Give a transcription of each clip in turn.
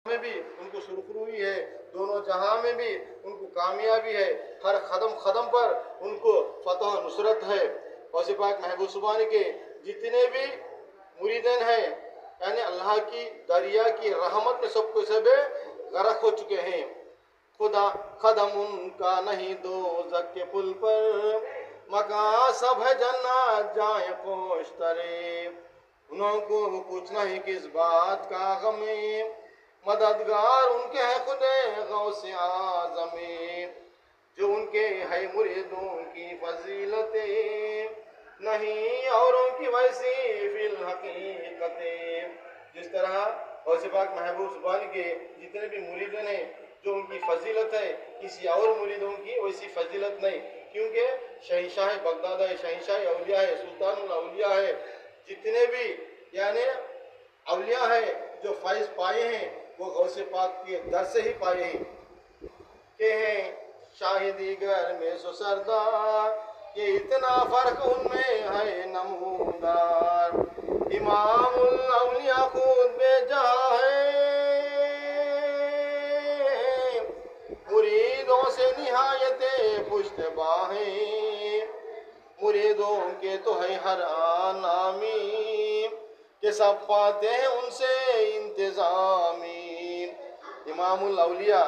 में भी उनको सुरखरुई है, दोनों जहां में भी उनको कामयाबी है, हर कदम कदम पर उनको फतह नुसरत है। गौसे पाक महबूब सुभानी के जितने भी मुरीदन हैं, यानी अल्लाह की दरिया की रहमत में सबको सब गर्क हो चुके हैं। खुदा कदम उनका नहीं दो जक के पुल पर, मका सब है जन्नत जाए कोश्तरे। उनको कुछ नहीं किस बात का गमे, मददगार उनके हैं खुदे गौसे आज़मे। जो उनके है मुरीदों की फजीलतें, नहीं औरों की वैसी फिल हकीकतें। जिस तरह गौसे पाक महबूब सुभानी के जितने भी मुरीदन हैं, जो उनकी फजीलत है, किसी और मुरीदों की वैसी फजीलत नहीं, क्योंकि शहंशाह बगदाद है, शहंशाह औलिया है, सुल्तानुल औलिया है। जितने भी यानी औलिया है जो फैज़ पाए हैं, वो गौसे पाक के दर से ही पाए हैं। के हैं शाहिदीगर में सरदार, ये इतना फर्क उनमें है नमूदार। इमामुल औलिया खुद बेजहां है, मुरीदों से निहायते पुश्तबाहें। मुरीदों के तो है हर आनामी, के सब पाते हैं उनसे इंतजामी। इमामुल औलिया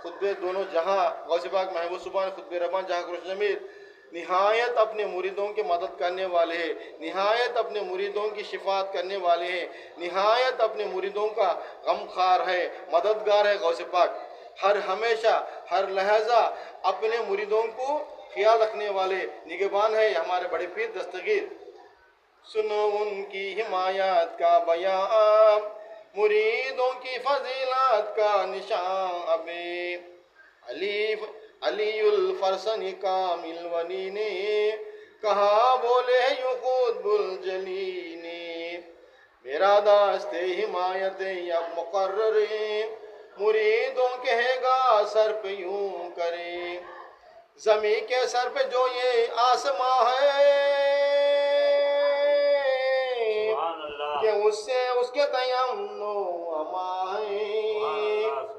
खुतबे दोनों जहां गौसे पाक महबूब सुभानी खुतबे रबान जहां कुछ जमीर निहायत अपने मुरीदों की मदद करने वाले हैं, निहायत अपने मुरीदों की शिफात करने वाले हैं, निहायत अपने मुरीदों का गमखार है, मददगार है। गौसे पाक हर हमेशा हर लहजा अपने मुरीदों को ख्याल रखने वाले निगहबान है हमारे बड़े पीर दस्तगीर। सुनो उनकी हिमायत का बयान, मुरीदों की फजीलत का निशान। अबे अलीउल फरसनी कामिल वली ने कहा बोले यूं खुतबुल जली ने, मेरा दास्ते हिमायत या मुकर्रर, मुरीदों कहेगा सर पे यूं करे। जमी के सर पे जो ये आसमां है, कि उससे उसके तयम्नो अमा है।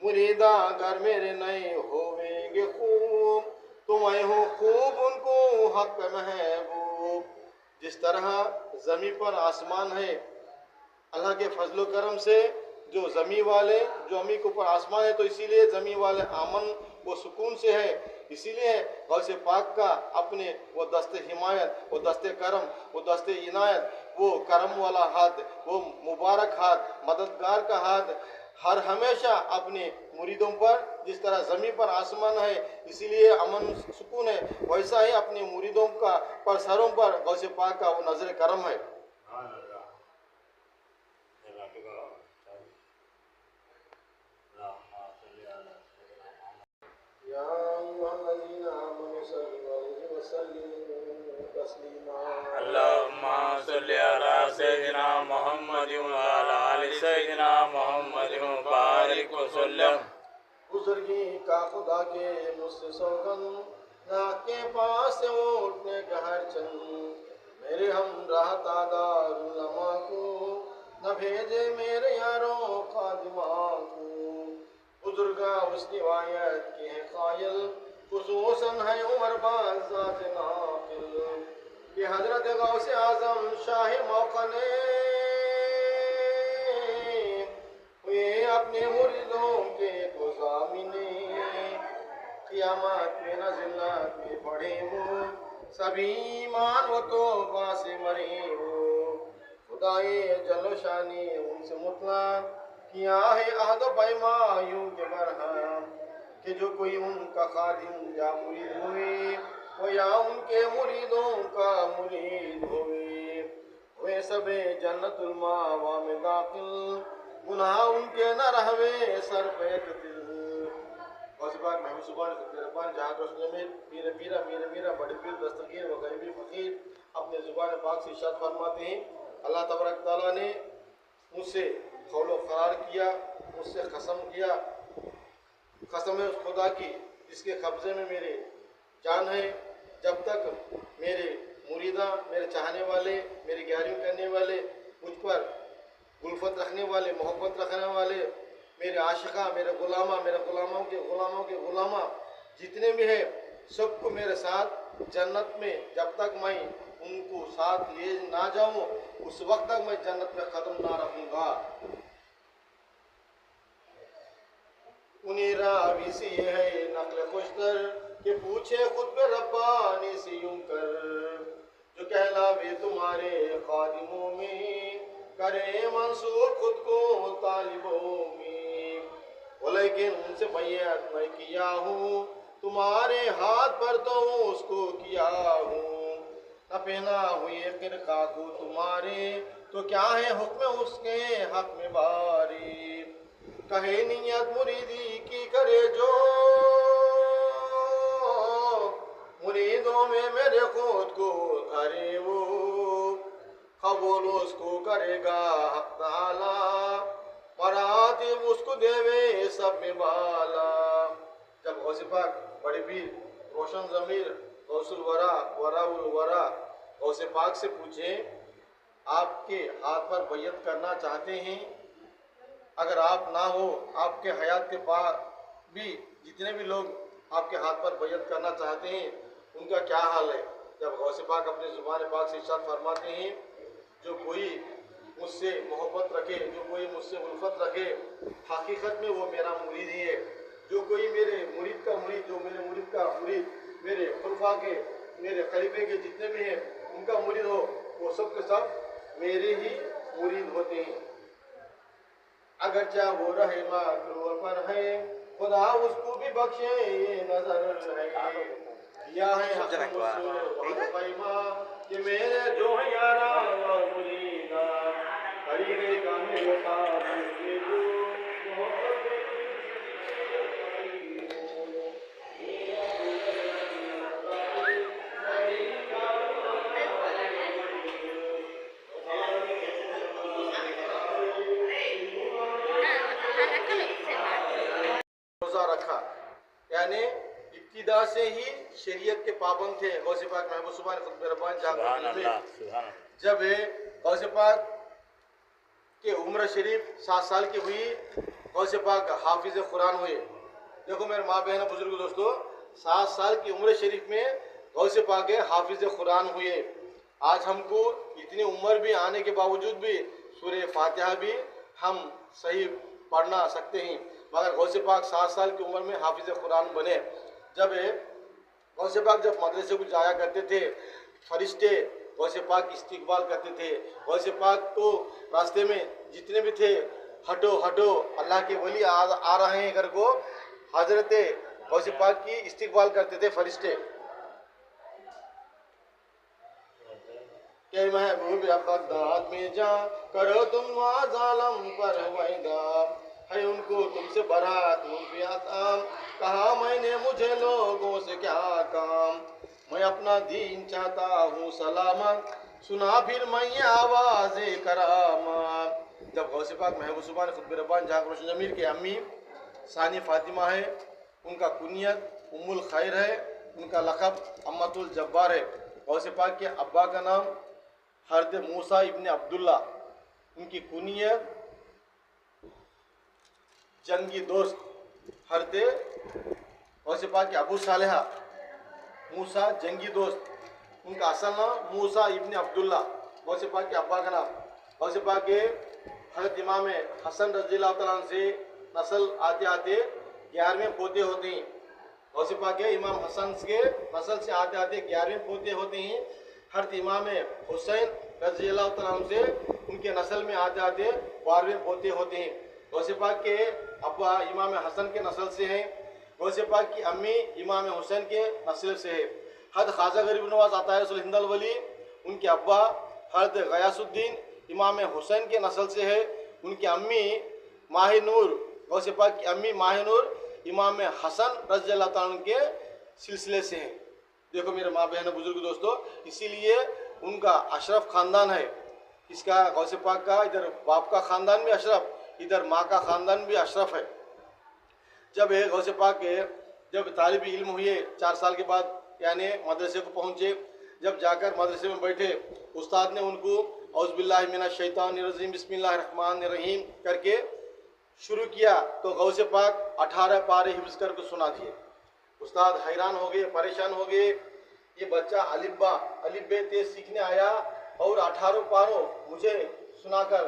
मुरीदा अगर मेरे नए होवेंगे खूब, तो मैं हूँ खूब उनको हक महबूब। जिस तरह ज़मी पर आसमान है, अल्लाह के फजलो करम से जो ज़मी वाले जो अमी के ऊपर आसमान है, तो इसीलिए ज़मी वाले आमन वो सुकून से है। इसीलिए गौसे पाक का अपने वो दस्ते हिमायत, वो दस्ते करम, वो दस्ते इनायत, वो करम वाला हाथ, वो मुबारक हाथ, मददगार का हाथ हर हमेशा अपने मुरीदों पर, जिस तरह ज़मीन पर आसमान है इसीलिए अमन सुकून है, वैसा ही अपने मुरीदों का पर सरों पर गौसे पाक का वो नजर करम है। अल्लाहुम्मा सल्लि अला सय्यिदिना मुहम्मद व अला आलि सय्यिदिना मुहम्मद व बारिक वसल्लम। बुजुर्गी का खुदा के मुझसे सौगंध, नाक के पास से उठने का हर चंद, मेरे हम रहता दारुलमा को न भेजे मेरे यारों खादिमा को। बुजुर्गा उस रिवायत के हैं कायल, खुसूसन है उमर बाज़ात नाकिल, कि हजरत गौसे आज़म शाह मौका ने हुए अपने मुरीदों के गुज़ामिने। क़ियामत में न ज़िल्लत में पड़े वो, सभी ईमान वो तौबा से मरे वो। खुदाए जलोशानी उनसे मुतला किया है अहद पैमा यूं के बरहम, कि जो कोई उनका खादिम या मुरीद हुए, वो या उनके मुरीदों का मुरीद हुए, वे सबे जन्नतुल मावा में दाखिल, गुनाह उनके न रहवे सर पे तिल। गौसबाग महबूब सुभान खुतबे जहाँ रोशनी में मीरा बड़े पीर दस्तगीर व गरीबी फ़कीर अपने ज़ुबान पाक से इरशाद फरमाते हैं, अल्लाह तबारक तआला ने मुझसे कौलो क़रार किया, मुझसे कसम किया, कसम है उस खुदा की जिसके कब्ज़े में मेरे जान है, जब तक मेरे मुरीदा, मेरे चाहने वाले, मेरी ग्यारियों करने वाले, मुझ पर उल्फत रखने वाले, मोहब्बत रखने वाले मेरे आशिका, मेरे गुलामा, मेरे गुलामों के गुलामा जितने भी हैं सबको मेरे साथ जन्नत में, जब तक मैं उनको साथ ले ना जाऊं उस वक्त तक मैं जन्नत में कदम ना रखूंगा। उन्हीं रावी से ये है नकल खुशतर कि पूछे खुद पे रब्बानी से यूं कर, जो कहलावे तुम्हारे खादिमों में करे मंसूब खुद को तालिबों में। लेकिन उनसे बैयत मैं किया हूँ तुम्हारे हाथ पर तो उसको किया हूँ, न पहना हुए किरका को तुम्हारे तो क्या है हुक्म उसके हक में बारी। कहे नियत मुरीदी की करे जो मुरीदों में मेरे खुद को धरे वो, कबूल उसको करेगा हक ताला मरातिब उसको देवे सब में बाला। जब गौसे पाक बड़े पीर रोशन ज़मीर गौसुल वरा वराउल वरा गौसे पाक से पूछे आपके हाथ पर बैयत करना चाहते हैं, अगर आप ना हो आपके हयात के बाद भी जितने भी लोग आपके हाथ पर बैयत करना चाहते हैं उनका क्या हाल है। जब गौसे पाक अपने ज़ुबान पाक से इरशाद फरमाते हैं जो कोई मुझसे मोहब्बत रखे, जो कोई मुझसे उल्फत रखे, हकीकत में वो मेरा मुरीद ही है। जो कोई मेरे मुरीद का मुरीद, जो मेरे मुरीद का मुरीद मेरे खुलफा के, मेरे खलीफे के जितने भी हैं उनका मुरीद हो, वो सब के सब मेरे ही मुरीद होते हैं। अगर चाहे वो रहे माकरूर पर है खुदा उसको भी बख्शे ये नजर है। या है कि मेरे जो है यारा मुरीदा तरीके का मेरे रोज़ा रखा, यानी इब्तिदा से ही शरीयत के पाबंद थे। गौसे पाक महबूब सुभान खुद मेहरबान जब गौसे पाक के उम्र शरीफ 7 साल की हुई, गौसे पाक हाफिज कुरान हुए। देखो मेरे माँ बहन बुजुर्ग दोस्तों, 7 साल की उम्र शरीफ में गौसे पाक हाफिज कुरान हुए। आज हमको इतनी उम्र भी आने के बावजूद भी सूरह फातिहा भी हम सही पढ़ना सकते हैं, मगर गौसे पाक 7 साल की उम्र में हाफिज कुरान बने। जब गौसे पाक जब मदरसे को जाया करते थे फरिश्ते गौसे पाक की इस्तिकबाल करते थे। गौसे पाक तो रास्ते में जितने भी थे हटो हटो अल्लाह के वली आ रहे हैं घर को, हजरत गौसे पाक की इस्तिकबाल करते थे फरिश्ते। के महबूब अक़दात में जा करो तुम जालम पर वायदा है उनको तुमसे बरात मुनफियाताम, कहा मैंने मुझे लोगों से क्या काम, मैं अपना दीन चाहता हूँ सलामत, सुना फिर मैं ये आवाज़ करामत। जब गौसे पाक महबूब सुभान खुद मेहरबान जहाँ रोशन ज़मीर के अम्मी सानी फातिमा है, उनका कुनियत उम्मुल खैर है, उनका लक़ब अम्मतुल जब्बार है। गौसे पाक के अब्बा का नाम हरद मूसा इब्न अब्दुल्ला, उनकी कुनियत जंगी दोस्त हरद गौसे पाक के अबू सालेहा मूसा जंगी दोस्त, उनका असल नाम मूसा इब्न अब्दुल्ला, गौसे पाक के अब्बा का नाम। गौसे पाक के हज़रत इमाम हसन रज़ियल्लाहु तआला अन्हु से नस्ल आते आते 11वें पोते होते हैं। गौसे पाक के इमाम हसन के नस्ल से आते आते 11वें पोते होते हैं। हज़रत इमाम हुसैन रज़ियल्लाहु तआला अन्हु से उनके नस्ल में आते आते 12वें पोते होते हैं। गौसे पाक के अब्बा इमाम हसन के नस्ल से हैं, गौसे पाक की अम्मी इमाम हुसैन के नस्ल से है। हद ख्वाजा गरीब नवाज अतारुल हिंदल वली, उनके अब्बा हद गयासुद्दीन इमाम हुसैन के नस्ल से है। उनकी अम्मी माह नूर, गौसे पाक की अम्मी माह नूर इमाम हसन रज़ियल्लाहु तआला अन्हु के सिलसिले से हैं। देखो मेरे माँ बहन बुजुर्ग दोस्तों, इसीलिए उनका अशरफ ख़ानदान है। इसका गौसे पाक का इधर बाप का ख़ानदान भी अशरफ, इधर माँ का ख़ानदान भी अशरफ है। जब गौसे पाक के जब तालिब इल्म हुए 4 साल के बाद, यानी मदरसे को पहुँचे, जब जाकर मदरसे में बैठे, उस्ताद ने उनको औज़ुबिल्लाहि मिनश शैतानिर रजीम बिस्मिल्लाहिर रहमानिर रहीम करके शुरू किया तो गौसे पाक 18 पारे हिफ्ज करके सुना दिए। उस्ताद हैरान हो गए, परेशान हो गए। ये बच्चा अलिफ बे ते सीखने आया और 18 पारों मुझे सुनाकर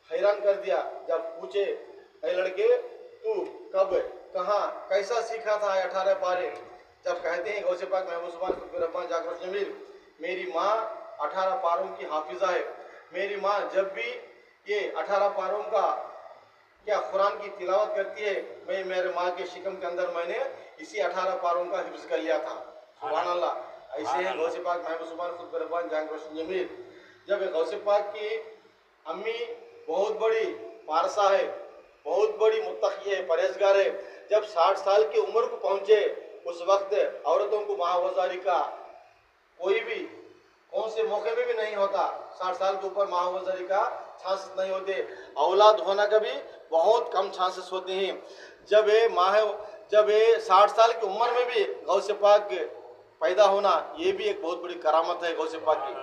हैरान कर दिया। जब पूछे, अरे लड़के तू कब, कहाँ, कैसा सीखा था 18 पारे? जब कहते हैं गौसे पाक महबूब सुभान रब्बान जाकर जमील, मेरी माँ 18 पारों की हाफिजा है। मेरी माँ जब भी ये 18 पारों का क्या कुरान की तिलावत करती है, मैं मेरे माँ के शिकम के अंदर मैंने इसी 18 पारों का हिफ्ज कर लिया था। सुभान अल्लाह। ऐसे है गौसे पाक महबूब सुभान खुद रब्बान जाकर जमील। जब गौसे पाक की अम्मी बहुत बड़ी पारसा है, बहुत बड़ी मुत्तकी है, परहेजगार है। जब 60 साल की उम्र को पहुंचे, उस वक्त औरतों को महावजारी का कोई भी कौन से मौके में भी नहीं होता। 60 साल के ऊपर महावजारी का चांसेस नहीं होते, औलाद होना का भी बहुत कम चांसेस होते हैं। जब ये 60 साल की उम्र में भी गौसे पाक पैदा होना, ये भी एक बहुत बड़ी करामत है गौसे पाक की।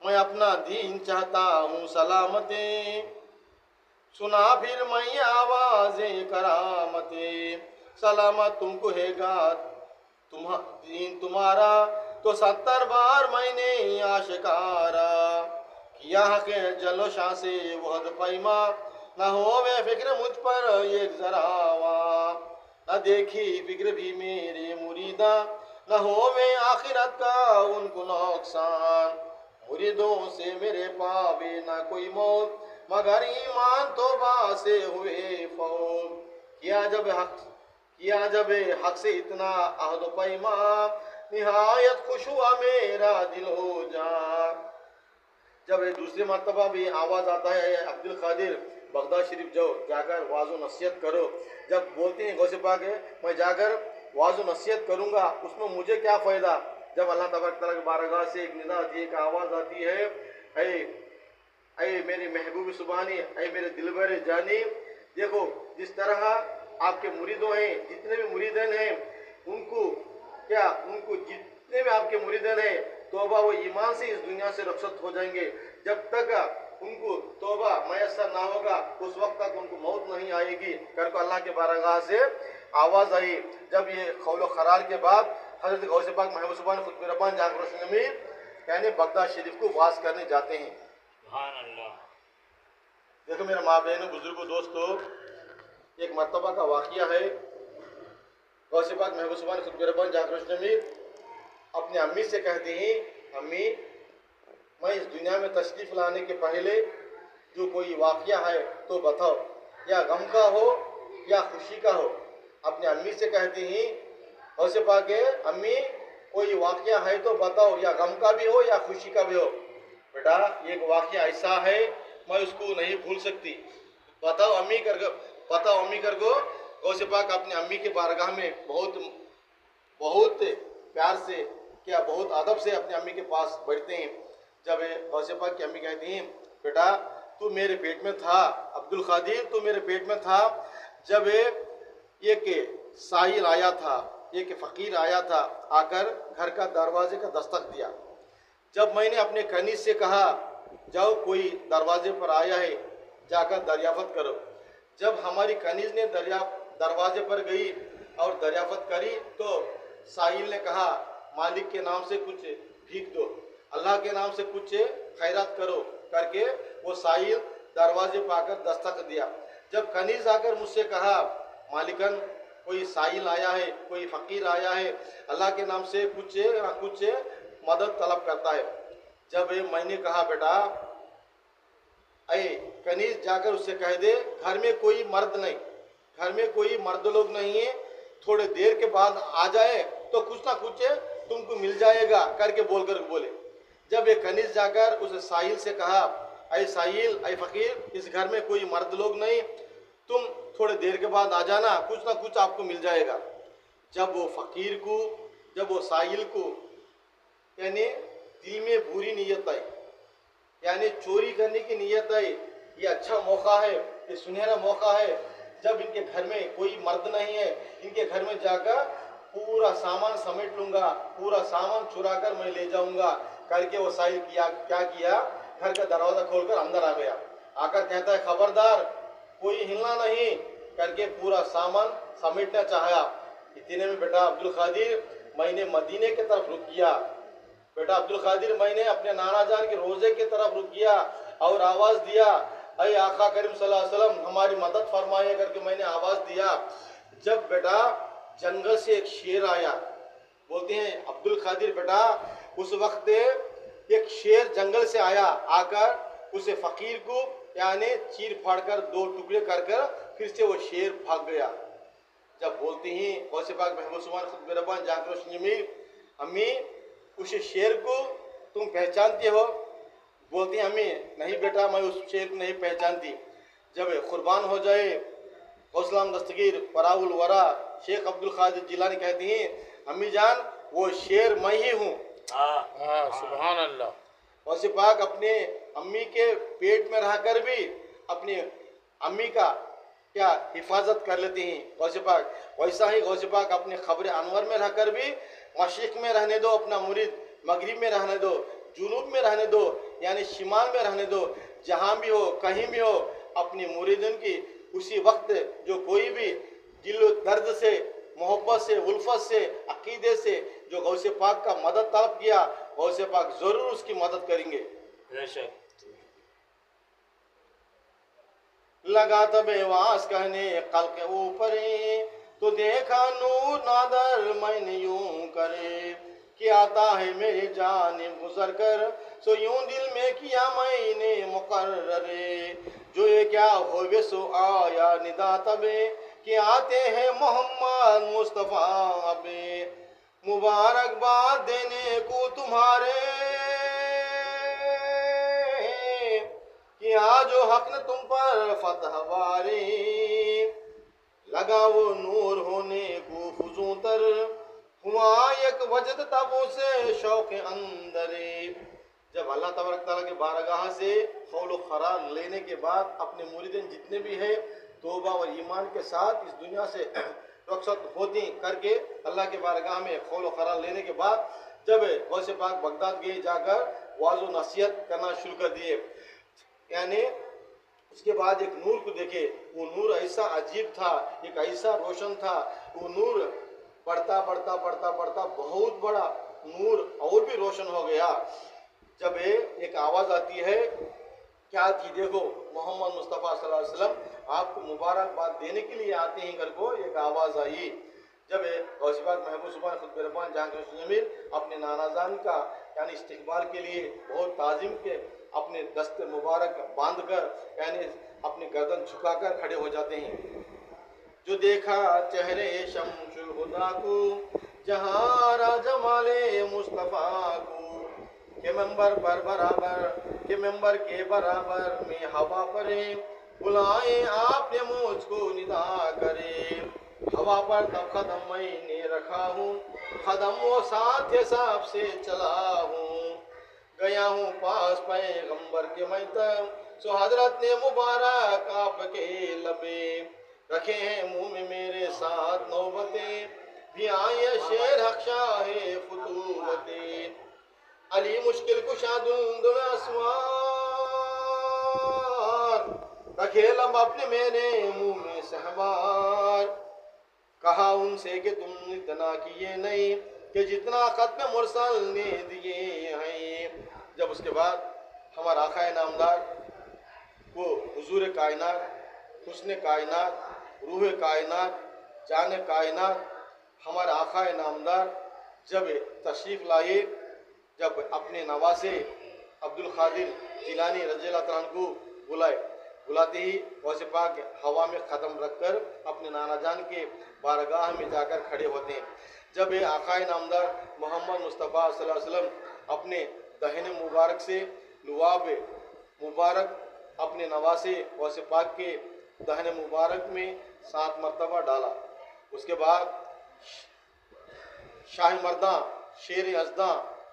मैं अपना दीन चाहता हूँ सलामते, सुना फिर मैं आवाज़े करामते, सलामत तुमको हैगा दीन तुम्हारा, तो 70 बार मैंने आशिकारा किया के जलो शाह से वहद पैमा, न हो वे फिक्र मुझ पर एक जरावा, न देखी फिक्र भी मेरे मुरीदा, न हो वे आखिरत का उनको नुकसान, मुरीदों से मेरे पावे ना कोई मौत, मगर ईमान तौबा से हुए फौत, किया जब हक से इतना अहद पैमा, निहायत खुश हुआ मेरा दिलो जान। जब दूसरी मरतबा भी आवाज़ आता है, अब्दुल कादिर बगदाद शरीफ जाकर वाज़ो नसीहत करो। जब बोलते हैं गौसे पाक मैं जाकर वाज़ो नसीहत करूँगा, उसमें मुझे क्या फ़ायदा? जब अल्लाह तबारक तआला की बारगाह से एक निदा आती है, एक आवाज़ आती है, ऐ मेरी महबूब सुबहानी, ऐ मेरे दिलबर जानी, देखो जिस तरह आपके मुरीदों हैं, जितने भी मुरीदन हैं, उनको जितने भी आपके मुरीदन हैं, तौबा वो ईमान से इस दुनिया से रुखसत हो जाएंगे। जब तक उनको तौबा मैसर ना होगा, उस वक्त तक उनको मौत नहीं आएगी करके अल्लाह के बारगाह से आवाज़ आई। जब ये खौलो खरार के बाद हज़रत गौसे पाक महबूब सुभान खुद रब्बान जाकर यानी बगदाद शरीफ को वास करने जाते हैं। देखो मेरे माँ बहनों, बुजुर्गों, दोस्तों, एक मरतबा का वाक़िया है। गौसे पाक महबूब सुभान खुद रब्बान जाकर अपनी अम्मी से कहते हैं, अम्मी मैं इस दुनिया में तशरीफ़ लाने के पहले जो कोई वाक़या है तो बताओ, या गम का हो या खुशी का हो। अपनी अम्मी से कहते हैं गौसे पाक अम्मी कोई वाक़या है तो बताओ, या गम का भी हो या खुशी का भी हो। बेटा एक वाक़या ऐसा है मैं उसको नहीं भूल सकती, बताओ अम्मी करको। गौसे पाक अपनी अम्मी के बारगाह में बहुत प्यार से क्या बहुत अदब से अपनी अम्मी के पास बैठते हैं। जब गौसे पाक की अम्मी कहती हैं, बेटा तू मेरे पेट में था, अब्दुल कादिर तू मेरे पेट में था जब एक साहिल आया था, एक फ़कीर आया था, आकर घर का दरवाजे का दस्तक दिया। जब मैंने अपने कनीज से कहा जाओ कोई दरवाजे पर आया है, जाकर दरियाफत करो। जब हमारी कनीज ने दरवाजे पर गई और दरियाफत करी तो साहिल ने कहा मालिक के नाम से कुछ भीख दो, अल्लाह के नाम से कुछ खैरात करो करके वो साहिल दरवाजे पर आकर दस्तक दिया। जब कनीज आकर मुझसे कहा मालिकन कोई साहिल आया है, कोई फ़कीर आया है, अल्लाह के नाम से कुछ मदद तलब करता है। जब मैंने कहा बेटा ऐ कनीज जाकर उससे कह दे घर में कोई मर्द नहीं, घर में कोई मर्द लोग नहीं है, थोड़े देर के बाद आ जाए तो कुछ ना कुछ तुमको मिल जाएगा करके बोले। जब एक कनीज जाकर उस साहिल से कहा ऐ साहिल, ऐ फ़कीर इस घर में कोई मर्द लोग नहीं, तुम थोड़े देर के बाद आ जाना, कुछ ना कुछ आपको मिल जाएगा। जब वो फ़कीर को, जब वो साहिल को यानी दिल में बुरी नीयत आई, यानी चोरी करने की नीयत आई, ये अच्छा मौका है, ये सुनहरा मौका है, जब इनके घर में कोई मर्द नहीं है, इनके घर में जाकर पूरा सामान समेट लूँगा, पूरा सामान चुरा कर मैं ले जाऊँगा करके वो साहिल क्या किया, घर का दरवाज़ा खोलकर अंदर आ गया। आकर कहता है खबरदार कोई हिलना नहीं करके पूरा सामान समेटना चाहा। इतने में बेटा अब्दुल कादिर मैंने मदीने की तरफ रुक किया। बेटा अब्दुल कादिर मैंने अपने नाना जान के रोजे की तरफ रुक किया और आवाज दिया, अय आका करीम सल्लल्लाहु अलैहि वसल्लम हमारी मदद फरमाइए करके मैंने आवाज दिया। जब बेटा जंगल से एक शेर आया, बोलते हैं अब्दुल कादिर बेटा उस वक्त एक शेर जंगल से आया, आकर उसे फकीर को यानी चीर फाड़ कर दो टुकड़े कर कर फिर से वो शेर भाग गया। जब बोलते ही गौसे पाक महबूब सुभान खुद मेहरबान जाकर जमील अम्मी उस शेर को तुम पहचानते हो? बोलती हैं अम्मी नहीं बेटा मैं उस शेर को नहीं पहचानती। जब कुर्बान हो जाए गौसलाम दस्तगीर फराउल वरा शेख अब्दुल कादिर जिलानी कहती हैं अम्मी जान वो शेर मैं ही हूँ। सुभान अल्लाह। गौसे पाक अपने अम्मी के पेट में रहकर भी अपनी अम्मी का क्या हिफाजत कर लेते हैं गौसे पाक। वैसा ही गौसे पाक अपने खबर अनवर में रहकर भी मशरिक में रहने दो अपना मुरीद, मगरिब में रहने दो, जुनूब में रहने दो यानी शिमाल में रहने दो, जहाँ भी हो कहीं भी हो अपनी मुरीदन की उसी वक्त जो कोई भी दिल दर्द से मोहब्बत से उल्फत से अकीदे से जो गौसे पाक का मदद तलब किया गौसे पाक जरूर उसकी मदद करेंगे। लगा तबे वास कहने कल के ऊपर तो देखा नूर नादर मैंने यूं करे कि आता है मेरी जान गुजर कर सो यूं दिल में किया मैंने मुकर्ररे जो ये क्या होवे सो आया निदा तबे कि आते हैं मोहम्मद मुस्तफ़ा अबे मुबारकबाद देने को तुम्हारे कि आज जो हक ने तुम पर फतह वारे लगा वो नूर होने को फुजूं तर हुआ एक वजद तब उसे शौक अंदरे। जब अल्लाह तबारक तआला के बारगाह से खौल खरार लेने के बाद अपने मुरीदीन जितने भी है तौबा और ईमान के साथ इस दुनिया से रुखसत होती करके अल्लाह के बारगाह में खौल खरार लेने के बाद जब गौसे पाक बगदाद गए जाकर वाज़ो नसीहत करना शुरू कर दिए यानी उसके बाद एक नूर को देखे। वो नूर ऐसा अजीब था, एक ऐसा रोशन था, वो नूर बढ़ता बढ़ता बढ़ता बढ़ता बहुत बड़ा नूर और भी रोशन हो गया। जब एक आवाज़ आती है क्या थी देखो मोहम्मद मुस्तफ़ा सल्लल्लाहु अलैहि वसल्लम आपको मुबारकबाद देने के लिए आते हैं घर को एक आवाज़ आई। जब गौसे पाक महबूब सुभान खुद मेहरबान जहां जमील अपने नाना जान का यानी इस्तकबाल के लिए बहुत ताज़ीम के अपने दस्त मुबारक बांध कर यानी अपनी गर्दन झुकाकर खड़े हो जाते हैं। जो देखा चेहरे शम्सुल हुदा को जहाँ जमाले मुस्तफ़ा को के मेंबर पर बराबर के मेंबर के बराबर में हवा परे बुलाए आपने मुझको निदा करे हवा पर तब कदम मैंने रखा हूँ कदम वो साथ हिसाब से चला हूँ गया हूँ पास पैगंबर के मैं तब सो हजरत ने मुबारक आपके लबे रखे हैं मुंह में मेरे साथ नौबते भी आए शेर हक्षा है फुतूबते अली मुश्किल कुशा दुल असवार रखे लब अपने मेरे मुंह में सहबार कहा उनसे कि तुम इतना किए नहीं कि जितना खत्म मुरसल ने दिए हैं। जब उसके बाद हमारा आका नामदार वो हुजूर कायनात हुस्न कायनात रूह कायनात जान कायनात हमारा आका नामदार जब तशरीफ़ लाए जब अपने नवासे अब्दुल कादिर जिलानी रज़ियल्लाहु तआला अन्हु को बुलाते ही गौसे पाक हवा में ख़त्म रखकर अपने नाना जान के बारगाह में जाकर खड़े होते हैं। जब ये आका नामदार मोहम्मद मुस्तफ़ा सल्लल्लाहु अलैहि वसल्लम अपने दहने मुबारक से लुआब मुबारक अपने नवासे गौसे पाक के दहने मुबारक में 7 मरतबा डाला। उसके बाद शाह मर्दा शेर अज़दा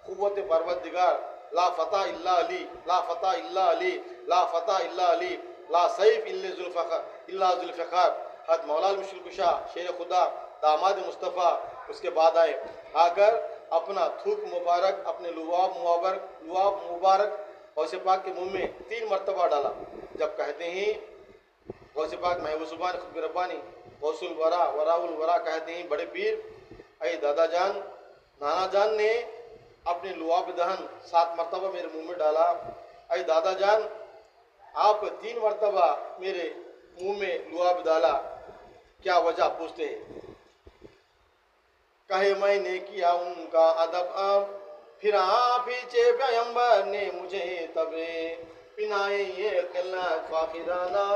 क़ुव्वत परवरदिगार ला फ़ता इल्ला अली ला फ़ता इल्ला अली ला फ़ता इल्ला अली ला सैफ इल्ला ज़ुल्फ़िकार हद मौला मुश्किल कुशा शेर खुदा दामाद मुस्तफ़ा उसके बाद आए आकर अपना थूक मुबारक अपने लुआब मुबारक गौसे पाक के मुंह में 3 मरतबा डाला। जब कहते हैं गौसे पाक महबूब सुभान खुद रब्बानी गौसुल वरा वराउल वरा कहते हैं बड़े पीर अय दादा जान नाना जान ने अपने लुआब दहन 7 मरतबा मेरे मुंह में डाला। अय दादा जान आप 3 मरतबा मेरे मुंह में लुआब डाला, क्या वजह पूछते हैं। कहे मैंने किया उनका अदब फिर पीछे पैगंबर ने मुझे तबे पिनाए ये खिला फाखिराना,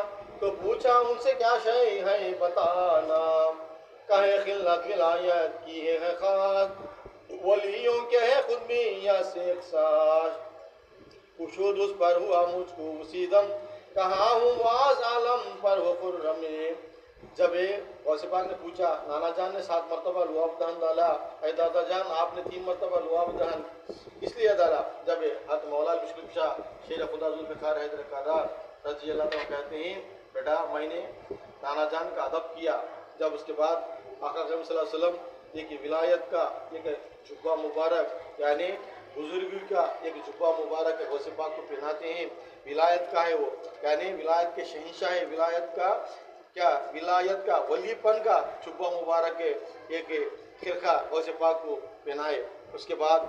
तो पूछा उनसे क्या शय है बताना। कहे खिलत विलायत की है खास, वलियों के है खुद भी या से एक सास। खुशूद उस पर हुआ मुझको उसी दम, कहा हूँ वाज आलम पर वो खुर्रम। जब गौसे पाक ने पूछा नाना जान ने 7 मरतबा लुआब दहन डाला, अय दादा जान आपने 3 मरतबा लुआब दहन इसलिए डाला। जब हत मौला मुश्किल शाह शेर खुदा जुल्फ़िकार हैदर कादा रज़ी अल्लाह तआला कहते हैं बेटा मैंने नाना जान का अदब किया। जब उसके बाद आका सल्लल्लाहु अलैहि वसल्लम एक विलायत का एक जुब्बा मुबारक यानी बुजुर्गी का एक जुब्बा मुबारक गौसे पाक को पहनाते हैं। विलायत का है वो यानी विलायत के शहंशाह है, विलायत का क्या विलायत का वलीपन का जुब्बा मुबारक एक खिरखा गौसे पाक को पहनाए। उसके बाद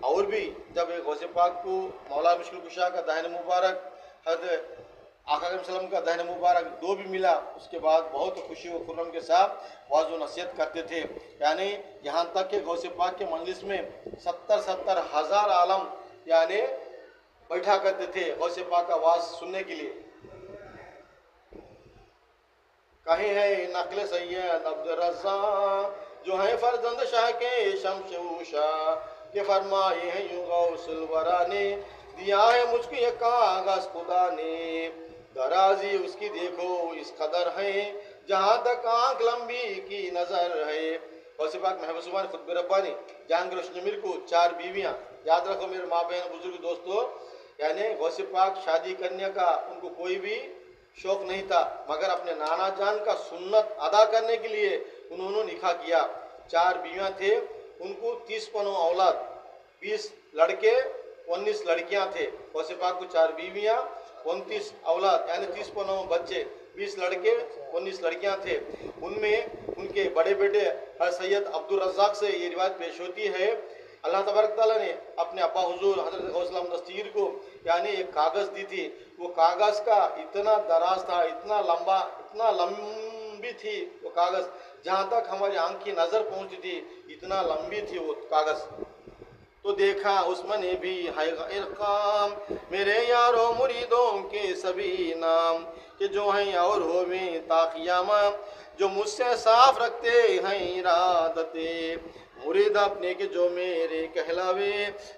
और भी जब गौसे पाक को मौला मुश्किल कुशा का दाहिने मुबारक हज़रत आका सल्लम का दाहिने मुबारक 2 भी मिला, उसके बाद बहुत खुशी व खुर्रम के साथ वाज़ व नसीहत करते थे। यानी यहाँ तक कि गौसे पाक के मजलिस में 70 हज़ार आलम यानी बैठा करते थे गौसे पाक का वाज़ सुनने के लिए। कहीं है नकल सैयद अब्दुल रज़्ज़ाक़ जो है फर्जंद शाह के शमशूशा के फरमाए हैं यूं गौसुल वरा ने दिया है मुझको ये कागज खुदा ने। दराजी उसकी देखो इस कदर है जहाँ तक आँख लंबी की नजर है। गौसे पाक महबूब सुभान खुद रब्बानी जहांगीर रोशन मीर को 4 बीवियाँ। याद रखो मेरे माँ बहन बुजुर्ग दोस्तों, यानी गौसे पाक शादी करने का उनको कोई भी शौक नहीं था, मगर अपने नाना जान का सुन्नत अदा करने के लिए उन्होंने निकाह किया। 4 बीवियाँ थे, उनको 30 पनों औलाद, 20 लड़के 19 लड़कियां थे। गौसे पाक को 4 बीवियां 29 औलाद यानी 30 पनों बच्चे, 20 लड़के 19 लड़कियां थे। उनमें उनके बड़े बेटे सैयद अब्दुल रज़्ज़ाक़ से ये रिवायत पेश होती है अल्लाह तबारक तआला ने अपने अब्बा हुजूर हज़रत गौसुल आज़म दस्तगीर को यानी एक कागज़ दी थी। वो कागज़ का इतना दराज था, इतना लंबा, इतना लंबी थी वो कागज़, जहाँ तक हमारी आँख की नज़र पहुँचती थी इतना लंबी थी वो कागज़। तो देखा उसमें ने भी है इरकाम मेरे यारों मुरीदों के सभी नाम कि जो हैं और होवे ताक़ियामा जो मुझसे साफ रखते हैं इरादते मुरीद अपने के जो मेरे कहलावे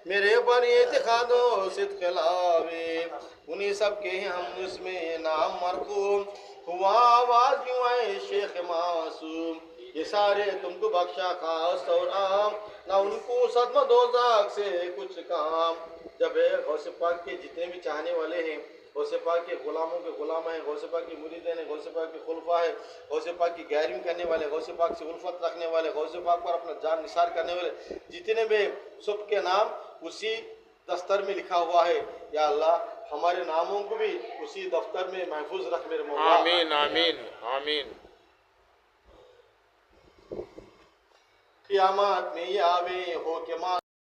मेरे पर इत्तिखादो सिद्क़ खिलावे। उन्हीं सब के हम उसमें नाम मरकूम हुआ आवाज़ यूं है शेख मासूम। ये सारे तुमको बख्शा खास और आम ना उनको सदमा दोज़ाख़ से कुछ काम। जब गौसे पाक के जितने भी चाहने वाले हैं, गौसे पाक के गुलामों के गुलाम हैं, गौसे पाक के मुरीद हैं, गौसे पाक के खुलफा है, गौसे पाक की गैरिंग करने वाले, गौसे पाक से उल्फत रखने वाले, गौसे पाक पर अपना जान निसार करने वाले जितने भी सब के नाम उसी दफ्तर में लिखा हुआ है। या अल्लाह हमारे नामों को भी उसी दफ्तर में महफूज रख मेरे मौला। आमीन आमीन आमीन। क़यामत में ये आवे हो के माँ